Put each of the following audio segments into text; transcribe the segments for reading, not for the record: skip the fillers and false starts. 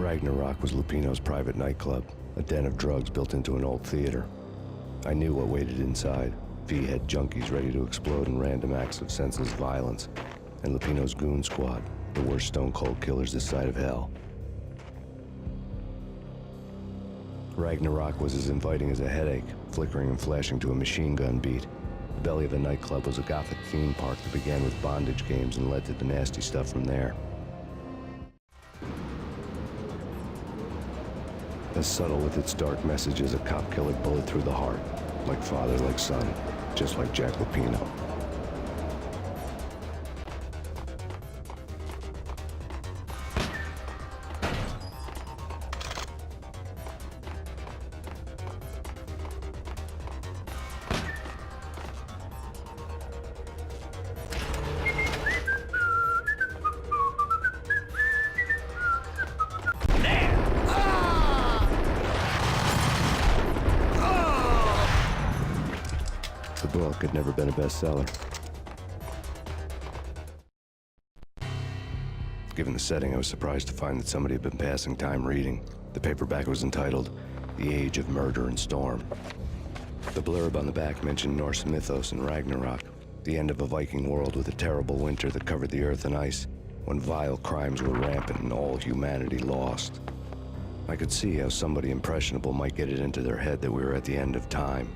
Ragnarok was Lupino's private nightclub, a den of drugs built into an old theater. I knew what waited inside. V-head junkies ready to explode in random acts of senseless violence, and Lupino's goon squad, the worst stone-cold killers this side of hell. Ragnarok was as inviting as a headache, flickering and flashing to a machine gun beat. The belly of the nightclub was a gothic theme park that began with bondage games and led to the nasty stuff from there. As subtle with its dark message as a cop killer bullet through the heart, like father, like son, just like Jack Lupino. The book had never been a bestseller. Given the setting, I was surprised to find that somebody had been passing time reading. The paperback was entitled, The Age of Murder and Storm. The blurb on the back mentioned Norse mythos and Ragnarok, the end of a Viking world with a terrible winter that covered the earth in ice, when vile crimes were rampant and all humanity lost. I could see how somebody impressionable might get it into their head that we were at the end of time.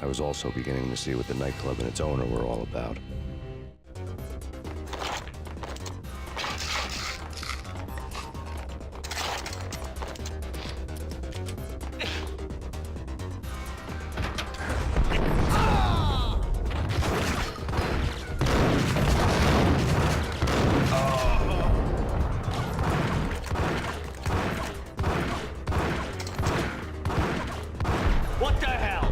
I was also beginning to see what the nightclub and its owner were all about. What the hell?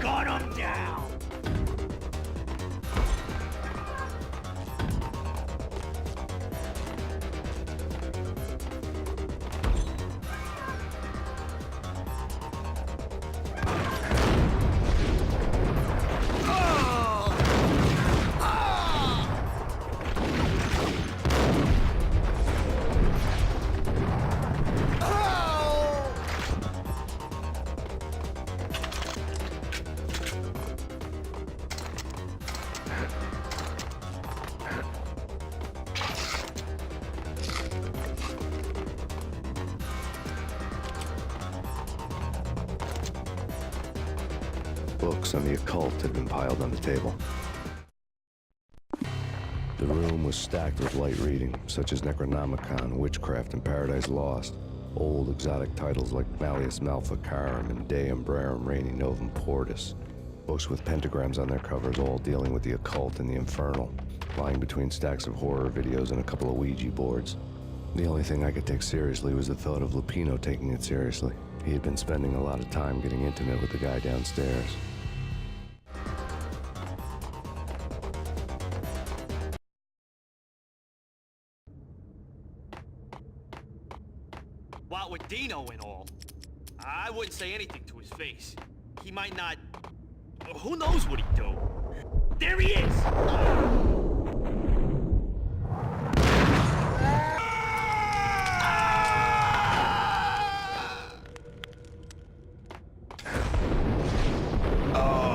Gun him down! Books on the occult had been piled on the table. The room was stacked with light reading, such as Necronomicon, Witchcraft, and Paradise Lost. Old exotic titles like Malleus Maleficarum and De Umbrarum Reini Novum Portis. Books with pentagrams on their covers, all dealing with the occult and the infernal, lying between stacks of horror videos and a couple of Ouija boards. The only thing I could take seriously was the thought of Lupino taking it seriously. He had been spending a lot of time getting intimate with the guy downstairs. What with Dino and all, I wouldn't say anything to his face. He might not... Who knows what he'd do? There he is! Oh!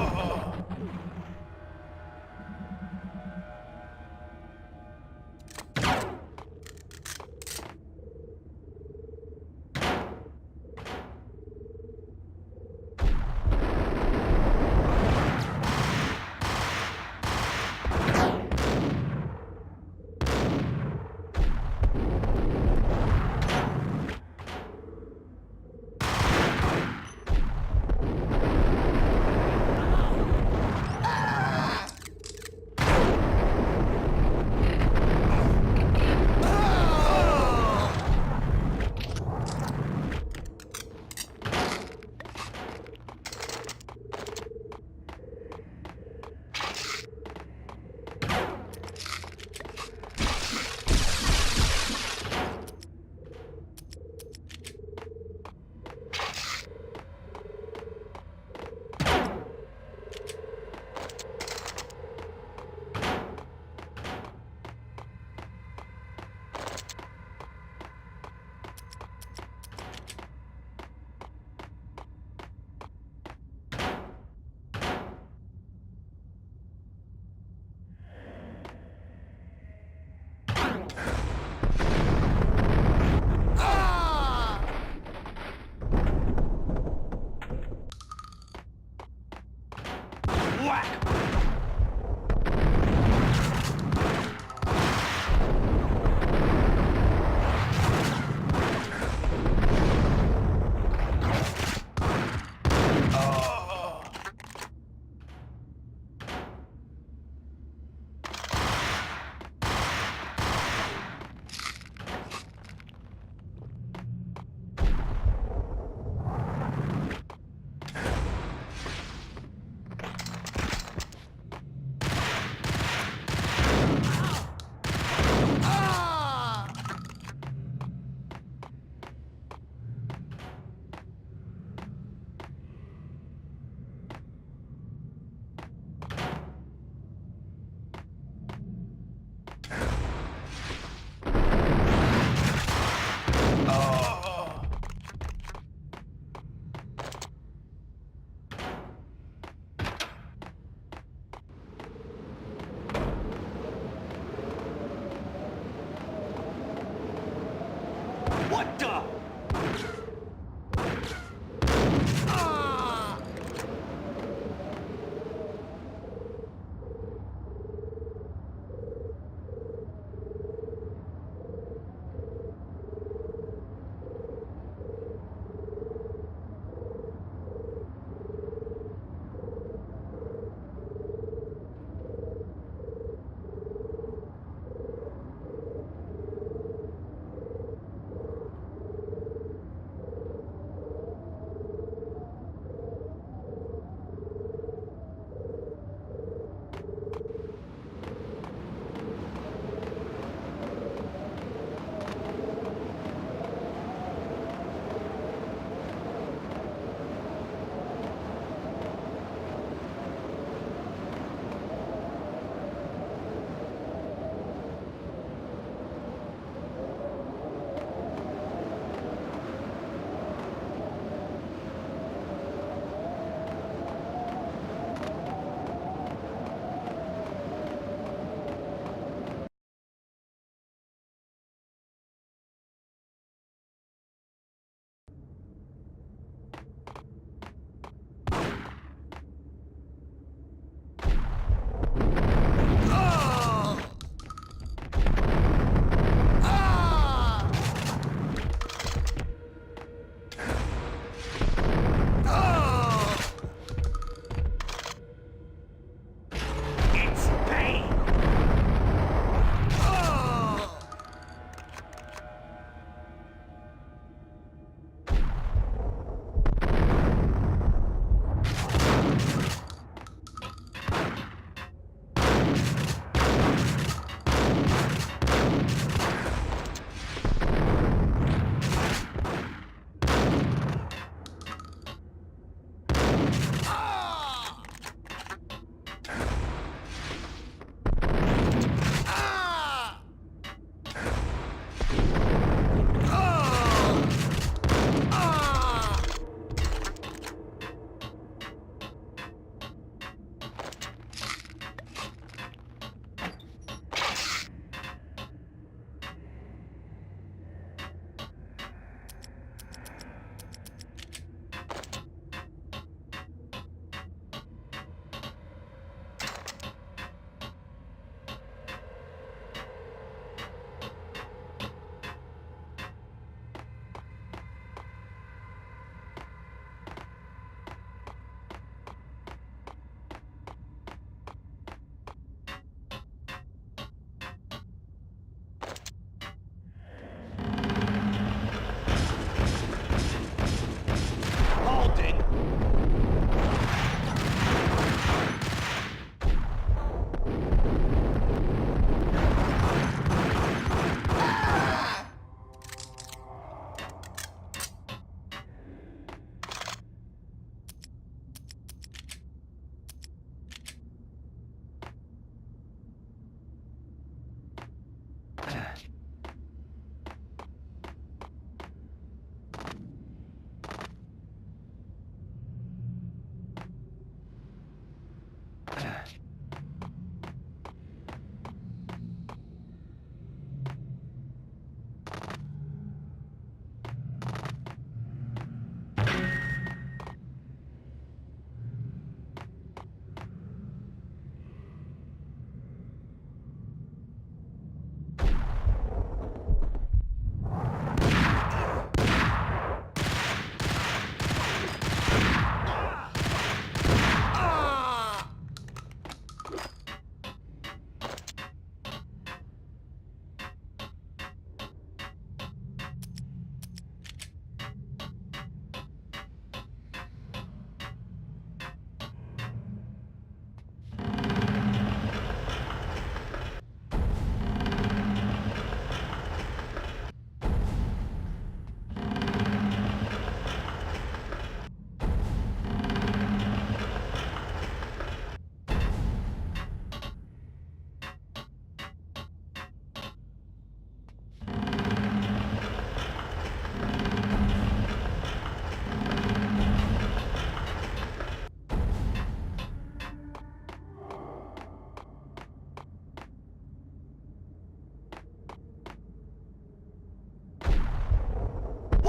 What the?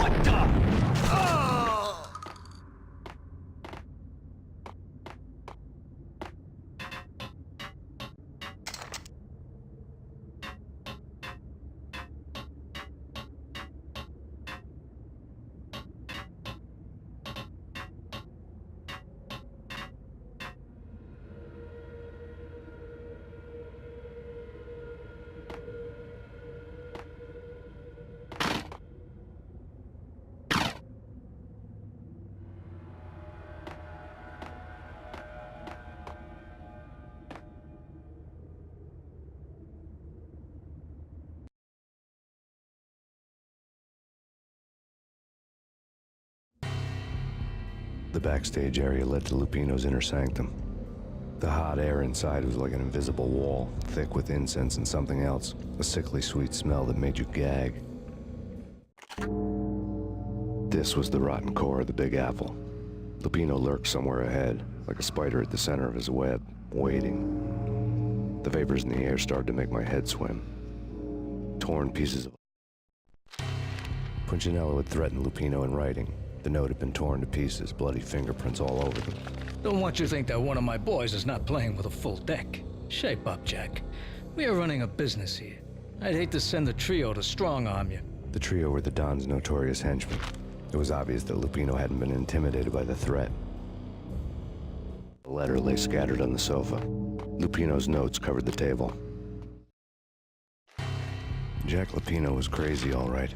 What the? Oh! The backstage area led to Lupino's inner sanctum. The hot air inside was like an invisible wall, thick with incense and something else, a sickly sweet smell that made you gag. This was the rotten core of the Big Apple. Lupino lurked somewhere ahead, like a spider at the center of his web, waiting. The vapors in the air started to make my head swim. Torn pieces of... Punchinello had threatened Lupino in writing. The note had been torn to pieces, bloody fingerprints all over them. Don't want you to think that one of my boys is not playing with a full deck. Shape up, Jack. We are running a business here. I'd hate to send the trio to strong-arm you. The trio were the Don's notorious henchmen. It was obvious that Lupino hadn't been intimidated by the threat. The letter lay scattered on the sofa. Lupino's notes covered the table. Jack Lupino was crazy, all right.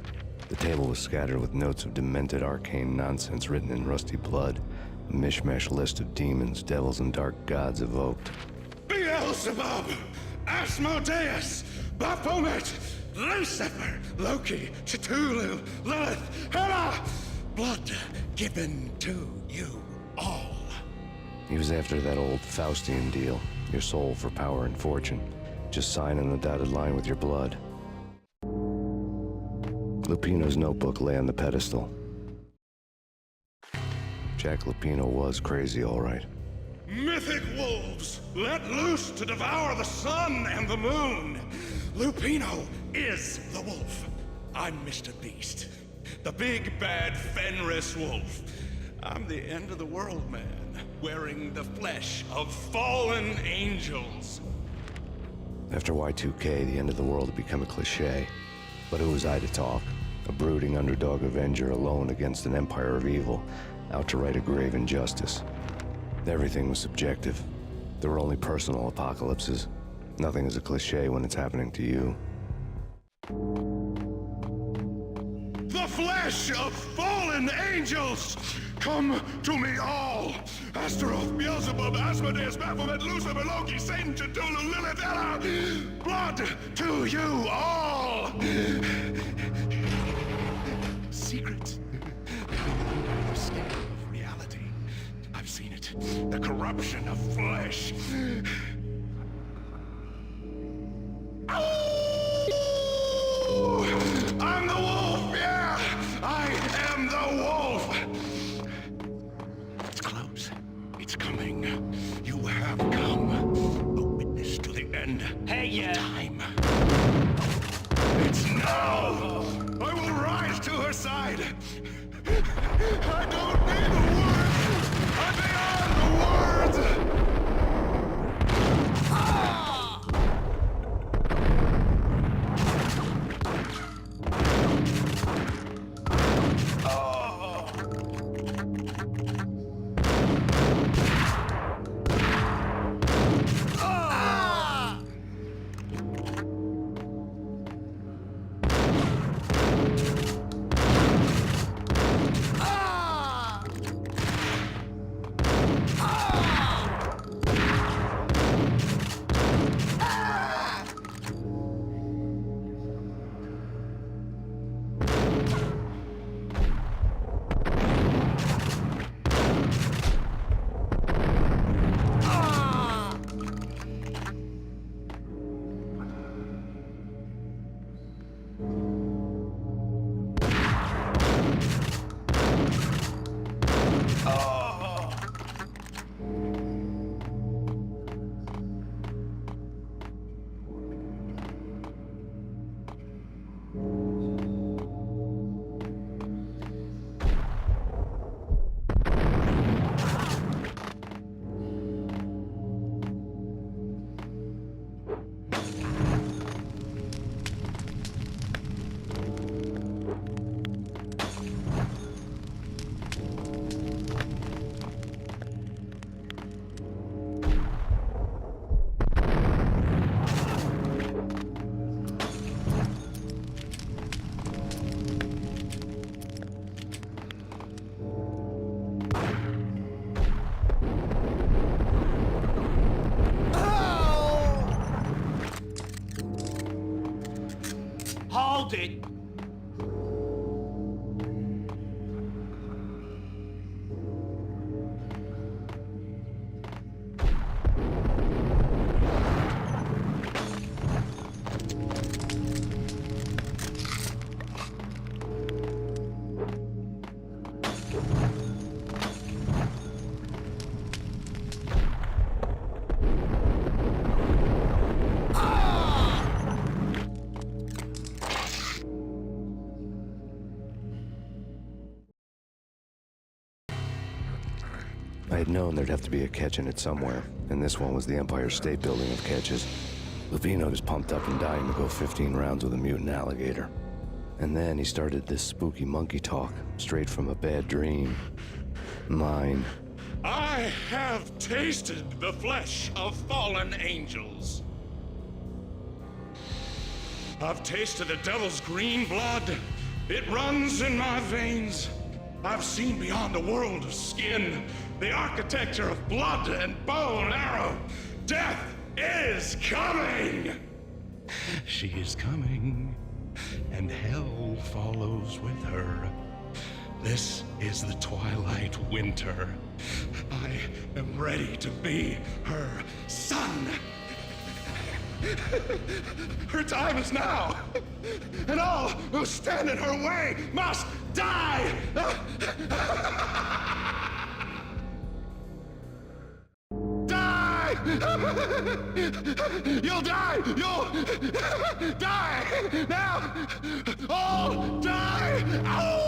The table was scattered with notes of demented arcane nonsense written in rusty blood. A mishmash list of demons, devils, and dark gods evoked. Beelzebub, Asmodeus, Baphomet, Lucifer, Loki, Cthulhu, Lilith, Hela! Blood given to you all. He was after that old Faustian deal. Your soul for power and fortune. Just sign on the dotted line with your blood. Lupino's notebook lay on the pedestal. Jack Lupino was crazy, all right. Mythic wolves, let loose to devour the sun and the moon. Lupino is the wolf. I'm Mr. Beast, the big bad Fenris wolf. I'm the end of the world man, wearing the flesh of fallen angels. After Y2K, the end of the world had become a cliché. But who was I to talk? A brooding underdog avenger alone against an empire of evil, out to right a grave injustice. Everything was subjective. There were only personal apocalypses. Nothing is a cliché when it's happening to you. The flesh of fallen angels! Come to me all! Astaroth, Beelzebub, Asmodeus, Baphomet, Lucifer, Loki, Satan, Cthulhu, Lilith, Hela! Blood to you all! Secret. The scale of reality. I've seen it. The corruption of flesh. I'm the wolf, yeah! I am the wolf! It's close. It's coming. You have come. A witness to the end. Hey, Time. It's now! I will rise to her side! I don't need the words! I'm beyond the words! called it. I had known there'd have to be a catch in it somewhere, and this one was the Empire State Building of catches. Lupino was pumped up and dying to go 15 rounds with a mutant alligator. And then he started this spooky monkey talk, straight from a bad dream. Mine. I have tasted the flesh of fallen angels. I've tasted the devil's green blood. It runs in my veins. I've seen beyond the world of skin, the architecture of blood and bow and arrow. Death is coming! She is coming, and hell follows with her. This is the twilight winter. I am ready to be her son. Her time is now, and all who stand in her way must die! Die! You'll die! You'll die! Now! All die! Ow!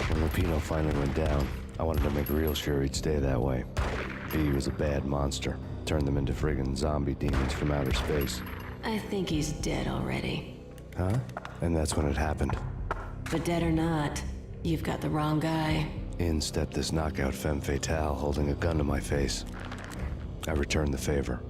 When Lupino finally went down, I wanted to make real sure he'd stay that way. V was a bad monster. Turned them into friggin' zombie demons from outer space. I think he's dead already. Huh? And that's when it happened. But dead or not, you've got the wrong guy. In stepped this knockout femme fatale holding a gun to my face. I returned the favor.